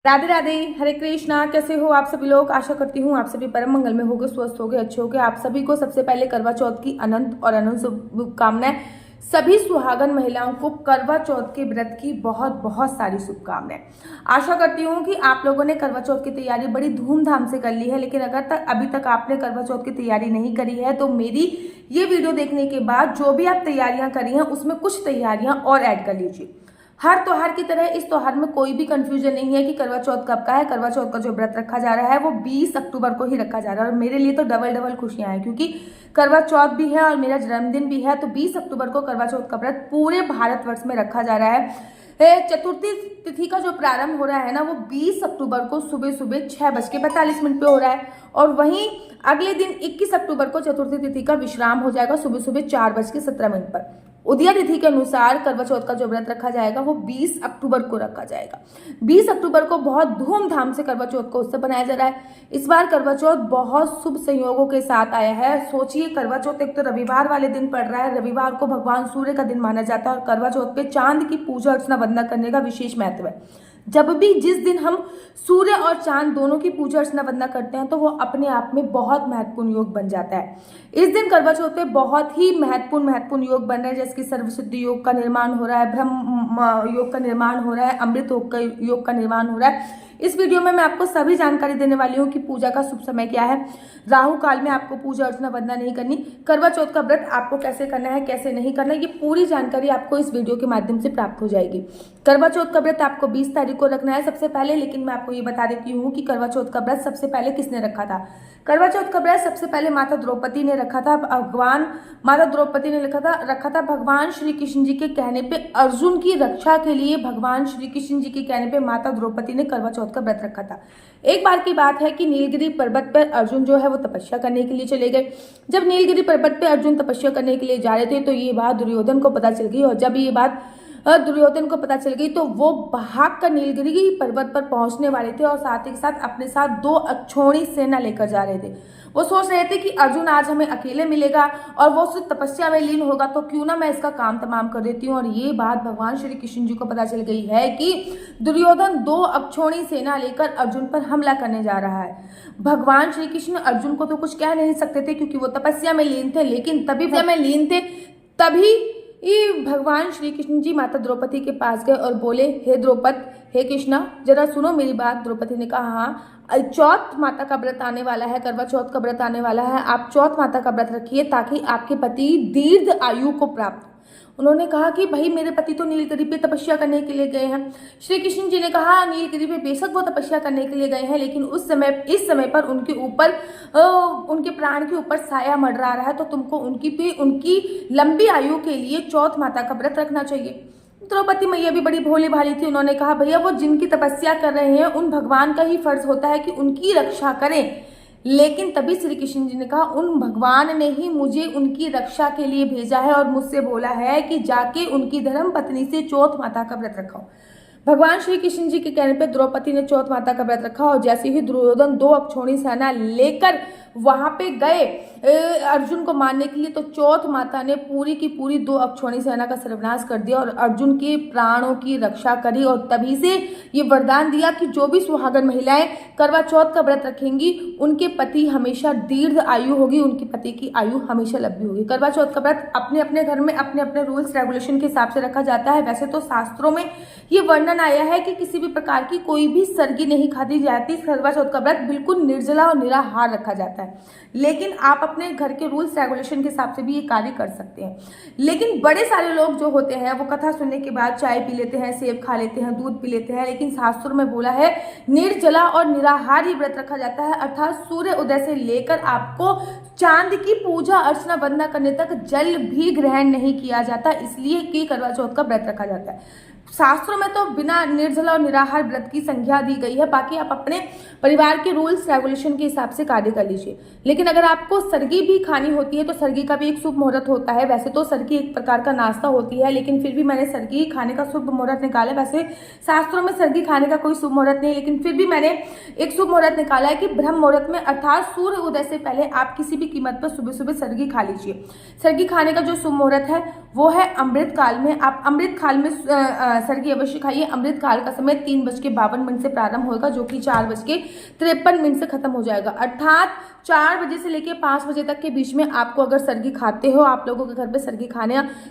राधे राधे, हरे कृष्णा। कैसे हो आप सभी लोग? आशा करती हूँ आप सभी परम मंगल में होगे, स्वस्थ होगे, अच्छे होगे। आप सभी को सबसे पहले करवा चौथ की अनंत और अनंत शुभकामनाएं। सभी सुहागन महिलाओं को करवा चौथ के व्रत की बहुत बहुत सारी शुभकामनाएं। आशा करती हूँ कि आप लोगों ने करवा चौथ की तैयारी बड़ी धूमधाम से कर ली है, लेकिन अगर अभी तक आपने करवा चौथ की तैयारी नहीं करी है तो मेरी ये वीडियो देखने के बाद जो भी आप तैयारियां करी हैं उसमें कुछ तैयारियां और ऐड कर लीजिए। हर त्योहार की तरह इस त्योहार में कोई भी कंफ्यूजन नहीं है कि करवा चौथ कब का है। करवा चौथ का जो व्रत रखा जा रहा है वो 20 अक्टूबर को ही रखा जा रहा है, और मेरे लिए तो डबल डबल खुशियां हैं क्योंकि करवा चौथ भी है और मेरा जन्मदिन भी है। तो 20 अक्टूबर को करवा चौथ का व्रत पूरे भारतवर्ष में रखा जा रहा है। चतुर्थी तिथि का जो प्रारंभ हो रहा है ना, वो 20 अक्टूबर को सुबह सुबह 6:42 पे हो रहा है, और वहीं अगले दिन 21 अक्टूबर को चतुर्थी तिथि का विश्राम हो जाएगा सुबह सुबह 4:17 पर। उदया तिथि के अनुसार करवा चौथ का जो व्रत रखा जाएगा वो 20 अक्टूबर को रखा जाएगा। 20 अक्टूबर को बहुत धूमधाम से करवा चौथ का उत्सव बनाया जा रहा है। इस बार करवा चौथ बहुत शुभ संयोगों के साथ आया है। सोचिए, करवा चौथ एक तो रविवार वाले दिन पड़ रहा है। रविवार को भगवान सूर्य का दिन माना जाता है और करवा चौथ पे चांद की पूजा अर्चना वंदना करने का विशेष महत्व है। जब भी जिस दिन हम सूर्य और चांद दोनों की पूजा अर्चना वंदना करते हैं तो वो अपने आप में बहुत महत्वपूर्ण योग बन जाता है। इस दिन करवा चौथ पे बहुत ही महत्वपूर्ण योग बन रहे हैं, जैसे कि सर्वसिद्धि योग का निर्माण हो रहा है, ब्रह्म योग का निर्माण हो रहा है, अमृत योग का निर्माण हो रहा है। इस वीडियो में मैं आपको सभी जानकारी देने वाली हूँ कि पूजा का शुभ समय क्या है, राहु काल में आपको पूजा अर्चना वंदना नहीं करनी, करवा चौथ का व्रत आपको कैसे करना है, कैसे नहीं करना है, ये पूरी जानकारी आपको इस वीडियो के माध्यम से प्राप्त हो जाएगी। करवा चौथ का व्रत आपको 20 तारीख को रखना है सबसे पहले, लेकिन मैं आपको ये बता देती हूँ कि करवा चौथ का व्रत सबसे पहले किसने रखा था। करवा चौथ का व्रत सबसे पहले माता द्रौपदी ने रखा था। माता द्रौपदी ने रखा था भगवान श्री कृष्ण जी के कहने पे, अर्जुन की रक्षा के लिए भगवान श्री कृष्ण जी के कहने पे माता द्रौपदी ने करवा चौथ का व्रत रखा था। एक बार की बात है कि नीलगिरी पर्वत पर अर्जुन जो है वो तपस्या करने के लिए चले गए। जब नीलगिरी पर्वत पे अर्जुन तपस्या करने के लिए जा रहे थे तो ये बात दुर्योधन को पता चल गई, और जब ये बात दुर्योधन को पता चल गई तो वो भाग कर नीलगिरी पर्वत पर पहुंचने वाले थे, और साथ ही साथ अपने साथ 2 अक्षौणी सेना लेकर जा रहे थे। वो सोच रहे थे कि अर्जुन आज हमें अकेले मिलेगा और वो सिर्फ तपस्या में लीन होगा, तो क्यों ना मैं इसका काम तमाम कर देती हूँ। और ये बात भगवान श्री कृष्ण जी को पता चल गई है कि दुर्योधन 2 अक्षौणी सेना लेकर अर्जुन पर हमला करने जा रहा है। भगवान श्री कृष्ण अर्जुन को तो कुछ कह नहीं सकते थे क्योंकि वो तपस्या में लीन थे, लेकिन तभी भगवान श्री कृष्ण जी माता द्रौपदी के पास गए और बोले, हे द्रौपद, हे कृष्णा, जरा सुनो मेरी बात। द्रौपदी ने कहा, हाँ, चौथ माता का व्रत आने वाला है, करवा चौथ का व्रत आने वाला है, आप चौथ माता का व्रत रखिए ताकि आपके पति दीर्घ आयु को प्राप्त। उन्होंने कहा कि भाई मेरे पति तो नीलगिरी पे तपस्या करने के लिए गए हैं। श्री कृष्ण जी ने कहा, नीलगिरी पे बेशक वो तपस्या करने के लिए गए हैं, लेकिन इस समय पर उनके ऊपर उनके प्राण के ऊपर साया मंडरा रहा है, तो तुमको उनकी लंबी आयु के लिए चौथ माता का व्रत रखना चाहिए। द्रौपदी मैया भी बड़ी भोली भाली थी। उन्होंने कहा, भैया वो जिनकी तपस्या कर रहे हैं उन भगवान का ही फर्ज होता है कि उनकी रक्षा करें। लेकिन तभी श्री कृष्ण जी ने कहा, उन भगवान ने ही मुझे उनकी रक्षा के लिए भेजा है और मुझसे बोला है कि जाके उनकी धर्म पत्नी से चौथ माता का व्रत रखाओ। भगवान श्री कृष्ण जी के कहने पे द्रौपदी ने चौथ माता का व्रत रखा, और जैसे ही दुर्योधन 2 अक्षौणी सेना लेकर वहां पे गए अर्जुन को मारने के लिए, तो चौथ माता ने पूरी की पूरी 2 अक्षौणी सेना का सर्वनाश कर दिया और अर्जुन के प्राणों की रक्षा करी। और तभी से ये वरदान दिया कि जो भी सुहागन महिलाएं करवा चौथ का व्रत रखेंगी उनके पति हमेशा दीर्घ आयु होगी, उनके पति की आयु हमेशा लंबी होगी। करवा चौथ का व्रत अपने अपने घर में अपने अपने रूल्स रेगुलेशन के हिसाब से रखा जाता है। वैसे तो शास्त्रों में ये वर्णन आया है कि किसी भी प्रकार की कोई भी सरगी नहीं खाती जाती। करवा चौथ का व्रत बिल्कुल निर्जला और निराहार रखा जाता है, लेकिन आप अपने घर के रूल्स रेगुलेशन के हिसाब से भी ये कार्य कर सकते हैं। लेकिन बड़े सारे लोग जो होते हैं वो कथा सुनने के बाद चाय पी लेते हैं, सेब खा लेते हैं, दूध पी लेते हैं, लेकिन शास्त्रों में बोला है निर्जला और निराहार ही व्रत रखा जाता है, अर्थात सूर्य उदय से लेकर आपको चांद की पूजा अर्चना वंदना करने तक जल भी ग्रहण नहीं किया जाता, इसलिए कि करवा चौथ का व्रत रखा जाता है। शास्त्रों में तो बिना निर्जला और निराहार व्रत की संज्ञा दी गई है, बाकी आप अपने परिवार के रूल्स रेगुलेशन के हिसाब से कार्य कर लीजिए। लेकिन अगर आपको सरगी भी खानी होती है तो सरगी का भी एक शुभ मुहूर्त होता है। वैसे तो सरगी एक प्रकार का नाश्ता होती है, लेकिन फिर भी मैंने सरगी खाने का शुभ मुहूर्त निकाला। वैसे शास्त्रों में सरगी खाने का कोई शुभ मुहूर्त नहीं, लेकिन फिर भी मैंने एक शुभ मुहूर्त निकाला है कि ब्रह्म मुहूर्त में, अर्थात सूर्य उदय से पहले आप किसी भी कीमत पर सुबह सुबह सरगी खा लीजिए। सरगी खाने का जो शुभ मुहूर्त है वो है अमृत काल में। आप अमृत काल में सरगी अवश्य खाइए। अमृत काल का समय 3:52 से प्रारंभ होगा, जो कि 4:53 से खत्म हो जाएगा। अर्थात 4 बजे से लेकर 5 बजे तक के बीच में आपको अगर सरगी खाते हो, आप लोगों के घर पे सरगी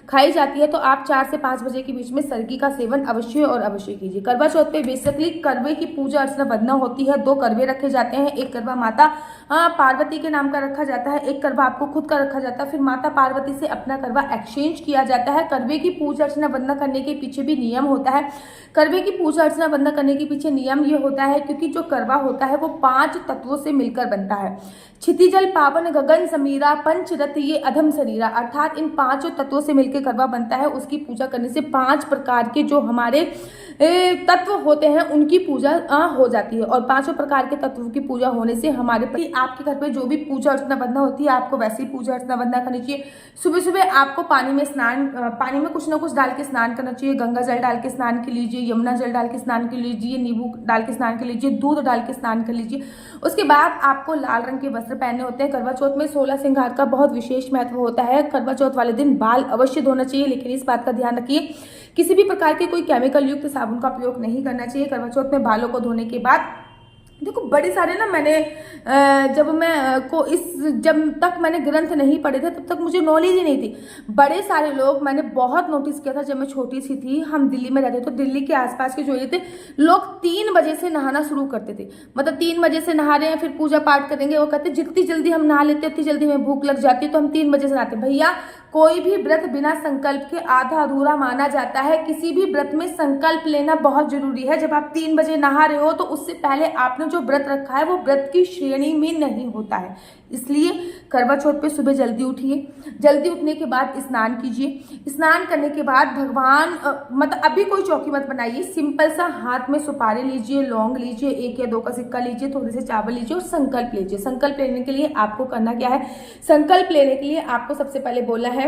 खाई जाती है, तो आप 4 से 5 बजे के बीच में सरगी का सेवन अवश्य और अवश्य कीजिए। करवा चौथ पे बेसिकली करवे की पूजा अर्चना वंदना होती है। 2 करवे रखे जाते हैं। एक करवा माता पार्वती के नाम का रखा जाता है, एक करवा आपको खुद का रखा जाता है, फिर माता पार्वती से अपना करवा एक्सचेंज किया जाता है। करवे की पूजा अर्चना वंदना करने के पीछे भी नियम होता है। करवे की पूजा अर्चना वंदना करने के पीछे नियम ये होता है क्योंकि जो करवा होता है वो 5 तत्वों से मिलकर बनता है। क्षितिजल पावन गगन समीरा पंचरथ ये अधम शरीरा, अर्थात इन 5 तत्वों से मिलकर करवा बनता है। उसकी पूजा करने से 5 प्रकार के जो हमारे तत्व होते हैं उनकी पूजा हो जाती है, और 5 प्रकार के तत्वों की पूजा होने से हमारे प्रति आपके घर पे जो भी पूजा अर्चना वंदना होती है आपको वैसी पूजा अर्चना वंदना करनी चाहिए। सुबह सुबह आपको पानी में कुछ ना कुछ डाल के स्नान करना चाहिए। गंगा जल डाल के स्नान कर लीजिए, यमुना जल डाल के स्नान कर लीजिए, नींबू डाल के स्नान कर लीजिए, दूध डाल के स्नान कर लीजिए। उसके बाद आपको लाल रंग के वस्त्र पहनने होते हैं। करवा चौथ में 16 श्रृंगार का बहुत विशेष महत्व होता है। करवा चौथ वाले दिन बाल अवश्य धोना चाहिए, लेकिन इस बात का ध्यान रखिए किसी भी प्रकार के कोई केमिकल युक्त साबुन का प्रयोग नहीं करना चाहिए। करवा चौथ में बालों को धोने के बाद देखो बड़े सारे ना मैंने जब तक मैंने ग्रंथ नहीं पढ़े थे तब तक मुझे नॉलेज ही नहीं थी। बड़े सारे लोग मैंने बहुत नोटिस किया था जब मैं छोटी सी थी, हम दिल्ली में रहते तो दिल्ली के आसपास के जो एरिया थे लोग 3 बजे से नहाना शुरू करते थे। मतलब 3 बजे से नहा रहे हैं, फिर पूजा पाठ करेंगे। वो कहते जितनी जल्दी हम नहा लेते उतनी जल्दी हमें भूख लग जाती है, तो हम 3 बजे से नहाते। भैया कोई भी व्रत बिना संकल्प के आधा अधूरा माना जाता है। किसी भी व्रत में संकल्प लेना बहुत जरूरी है। जब आप 3 बजे नहा रहे हो तो उससे पहले आपने जो व्रत रखा है वो व्रत की श्रेणी में नहीं होता है। इसलिए करवा चौथ पे सुबह जल्दी उठिए। जल्दी उठने के बाद स्नान कीजिए। स्नान करने के बाद भगवान मतलब अभी कोई चौकी मत बनाइए, सिंपल सा हाथ में सुपारी लीजिए, लौंग लीजिए, 1 या 2 का सिक्का लीजिए, थोड़े से चावल लीजिए और संकल्प लीजिए। संकल्प लेने के लिए आपको करना क्या है? संकल्प लेने के लिए आपको सबसे पहले बोलना है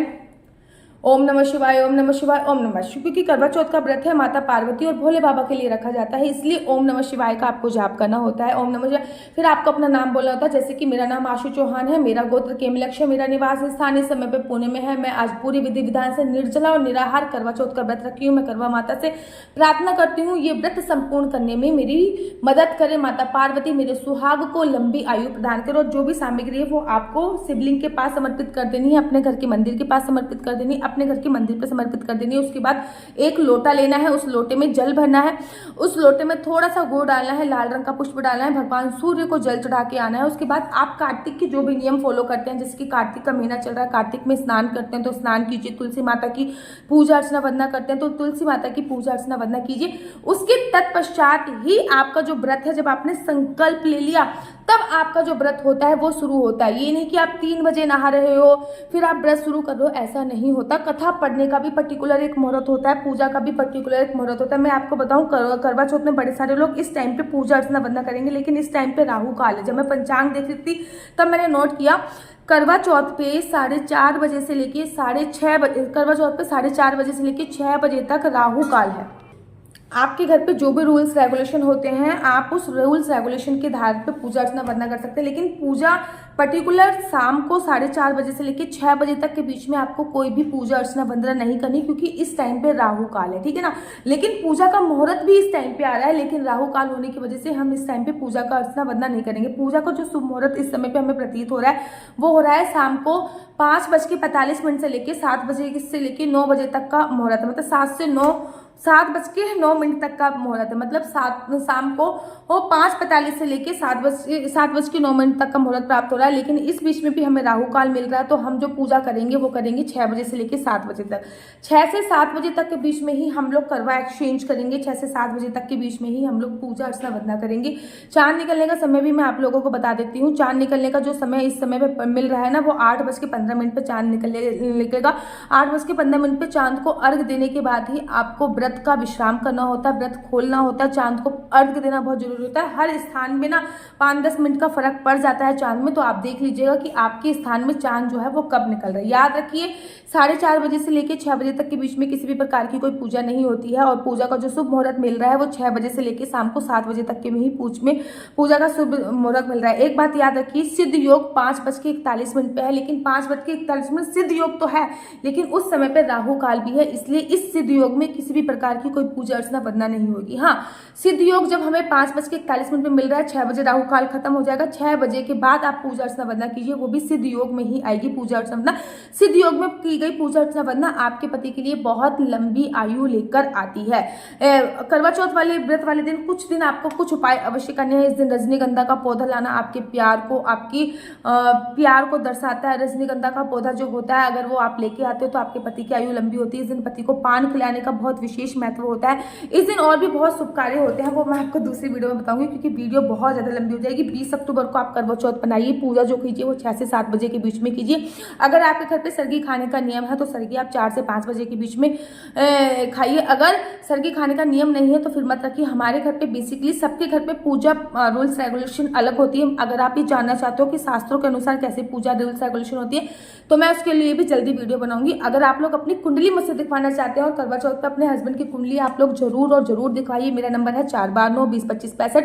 ओम नमः शिवाय, ओम नमः शिवाय, ओम नमः शिवाय। क्योंकि करवा चौथ का व्रत है माता पार्वती और भोले बाबा के लिए रखा जाता है, इसलिए ओम नमः शिवाय का आपको जाप करना होता है। ओम नमः शिवाय। फिर आपको अपना नाम बोलना होता है, जैसे कि मेरा नाम आशु चौहान है, मेरा गोत्र केमलक्ष है, मेरा निवास स्थान इस समय पे पुणे में है। मैं आज पूरी विधि विधान से निर्जला और निराहार करवा चौथ का व्रत रखी हूँ। मैं करवा माता से प्रार्थना करती हूँ ये व्रत संपूर्ण करने में मेरी मदद करे माता पार्वती, मेरे सुहाग को लंबी आयु प्रदान करो। जो भी सामग्री है वो आपको शिवलिंग के पास समर्पित कर देनी है, अपने घर के मंदिर के पास समर्पित कर देनी है, अपने घर के मंदिर पर समर्पित कर देनी है। उसके बाद एक लोटा लेना है, उस लोटे में जल भरना है, उस लोटे में थोड़ा सा गुड़ डालना है, लाल रंग का पुष्प डालना है, भगवान सूर्य को जल चढ़ा के आना है। उसके बाद आप कार्तिक के जो भी नियम फॉलो करते हैं, जैसे कि कार्तिक का महीना चल रहा है, कार्तिक में स्नान करते हैं तो स्नान कीजिए, तुलसी माता की पूजा अर्चना वंदना करते हैं तो तुलसी माता की पूजा अर्चना वंदना कीजिए। उसके तत्पश्चात ही आपका जो व्रत है, जब आपने संकल्प ले लिया तब आपका जो व्रत होता है वो शुरू होता है। ये नहीं कि आप 3 बजे नहा रहे हो फिर आप व्रत शुरू कर रहे हो, ऐसा नहीं होता। कथा पढ़ने का भी पर्टिकुलर एक मुहूर्त होता है, पूजा का भी पर्टिकुलर एक मुहूर्त होता है। मैं आपको बताऊं करवा चौथ में बड़े सारे लोग इस टाइम पे पूजा अर्चना वंदना करेंगे, लेकिन इस टाइम पे राहु काल है। जब मैं पंचांग देख रही थी तब मैंने नोट किया करवा चौथ पे 4:30 बजे से लेके 6:30 बजे, करवा चौथ पे 4:30 बजे से लेके 6 बजे तक राहु काल है। आपके घर पे जो भी रूल्स रेगुलेशन होते हैं आप उस रूल्स रेगुलेशन के आधार पे पूजा अर्चना वंदना कर सकते हैं, लेकिन पूजा पर्टिकुलर शाम को 4:30 बजे से लेकर 6 बजे तक के बीच में आपको कोई भी पूजा अर्चना वंदना नहीं करनी, क्योंकि इस टाइम पे राहु काल है, ठीक है ना। लेकिन पूजा का मुहूर्त भी इस टाइम पे आ रहा है, लेकिन राहु काल होने की वजह से हम इस टाइम पे पूजा का अर्चना वंदना नहीं करेंगे। पूजा का जो शुभ मुहूर्त इस समय पे हमें प्रतीत हो रहा है वो हो रहा है शाम को 5:45 से लेकर 7 बजे से लेकर 9 बजे तक का मुहूर्त है। मतलब 7:09 तक का मुहूर्त है। मतलब शाम को वो 5:45 से लेके 7:09 तक का मुहूर्त प्राप्त हो रहा है। लेकिन इस बीच में भी हमें राहु काल मिल रहा है, तो हम जो पूजा करेंगे वो करेंगे 6 बजे से लेके 7 बजे तक। 6 से 7 बजे तक के बीच में ही हम लोग करवा एक्सचेंज करेंगे। 6 से 7 बजे तक के बीच में ही हम लोग पूजा अर्चना वंदना करेंगे। चांद निकलने का समय भी मैं आप लोगों को बता देती हूँ। चांद निकलने का जो समय इस समय पे मिल रहा है ना, वो 8:15 पे चांद निकलेगा। 8:15 पे चांद को अर्घ देने के बाद ही आपको व्रत का विश्राम करना होता है, व्रत खोलना होता है। चांद को अर्घ देना बहुत जरूरी होता है। हर स्थान में ना 5-10 मिनट का फर्क पड़ जाता है चांद में, तो आप देख लीजिएगा कि आपके स्थान में चांद जो है वो कब निकल रहा है। याद रखिए 4:30 बजे से लेकर 6 बजे तक के बीच में किसी भी प्रकार की कोई पूजा नहीं होती है, और पूजा का जो शुभ मुहूर्त मिल रहा है वो 6 बजे से लेकर शाम को 7 बजे तक के में ही पूजा का शुभ मुहूर्त मिल रहा है। एक बात याद रखिए, सिद्ध योग 5:41 पे है, लेकिन 5:41 सिद्ध योग तो है, लेकिन उस समय पे राहु काल भी है, इसलिए इस सिद्ध योग में किसी भी प्रकार की कोई पूजा अर्चना वंदना नहीं होगी। हाँ, सिद्ध योग जब हमें 5:41 पे मिल रहा है, 6 बजे राहु काल खत्म हो जाएगा, 6 बजे के बाद आप पूजा अर्चना वंदना कीजिए, वो भी सिद्ध योग में ही आएगी पूजा अर्चना वंदना। सिद्ध योग में की गई पूजा अर्चना वंदना आपके पति के लिए बहुत लंबी आयु लेकर आती है। करवा चौथ वाले व्रत वाले दिन कुछ दिन आपको कुछ उपाय अवश्य करने हैं। इस दिन रजनीगंधा का पौधा लाना आपके प्यार को दर्शाता है। रजनीगंधा का पौधा जो होता है, अगर वो आप लेके आते हो तो आपके पति की आयु लंबी होती है। इस दिन पति को पान खिलाने का बहुत विशेष महत्व होता है। इस दिन और भी बहुत शुभ कार्य होते हैं, वो मैं आपको दूसरी वीडियो में बताऊंगी, क्योंकि वीडियो बहुत ज्यादा लंबी हो जाएगी। 20 अक्टूबर को आप करवा चौथ बनाइए, पूजा जो कीजिए वो 6 से 7 बजे के बीच में कीजिए। अगर आपके घर पे सरगी खाने का नियम है तो सरगी आप 4 से 5 बजे के बीच में खाइए। अगर सरगी खाने का नियम नहीं है तो फिर मत रखिए। हमारे घर पे बेसिकली सबके घर पे पूजा रूल्स रेगुलेशन अलग होती है। अगर आप ये जानना चाहते हो कि शास्त्रों के अनुसार कैसे पूजा रूल्स रेगुलेशन होती है तो मैं उसके लिए भी जल्दी वीडियो बनाऊंगी। अगर आप लोग अपनी कुंडली मुझसे दिखवाना चाहते हैं और करवा चौथ पे अपने हस्बैंड की कुंडली आप लोग जरूर और जरूर दिखवाइए। मेरा नंबर है 492202565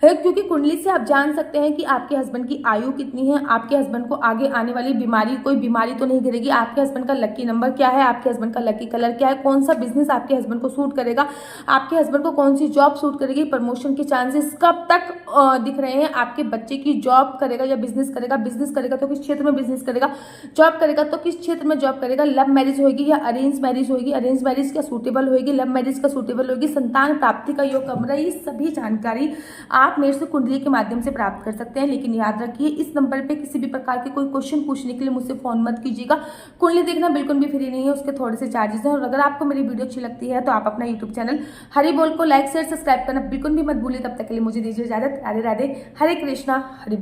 है, क्योंकि कुंडली से आप जान सकते हैं कि आपके हस्बैंड की आयु कितनी है, आपके हस्बैंड को आगे आने वाली कोई बीमारी तो नहीं गिरेगी, आपके हस्बैंड का लकी नंबर क्या है, आपके हस्बैंड का लकी कलर क्या है, कौन सा बिजनेस आपके हस्बैंड को सूट करेगा, आपके हस्बैंड को कौन सी जॉब सूट करेगी, प्रमोशन के चांसेस कब तक दिख रहे हैं, आपके बच्चे की जॉब करेगा या बिजनेस करेगा तो किस क्षेत्र में बिजनेस करेगा, जॉब करेगा तो किस क्षेत्र में जॉब करेगा, लव मैरिज होगी या अरेंज मैरिज होगी, अरेंज मैरिज का सूटेबल होगी, लव मैरिज का सूटेबल होगी, संतान प्राप्ति का योग कब रहा है, ये सभी जानकारी आप मेरे से कुंडली के माध्यम से प्राप्त कर सकते हैं। लेकिन याद रखिए, इस नंबर पे किसी भी प्रकार के कोई क्वेश्चन पूछने के लिए मुझसे फोन मत कीजिएगा। कुंडली देखना बिल्कुल भी फ्री नहीं है, उसके थोड़े से चार्जेस हैं। और अगर आपको मेरी वीडियो अच्छी लगती है तो आप अपना यूट्यूब चैनल हरि बोल को लाइक शेयर सब्सक्राइब करना बिल्कुल भी मत भूलिए। तब तक के लिए मुझे दीजिए इजाजत। राधे राधे, हरे कृष्णा, हरि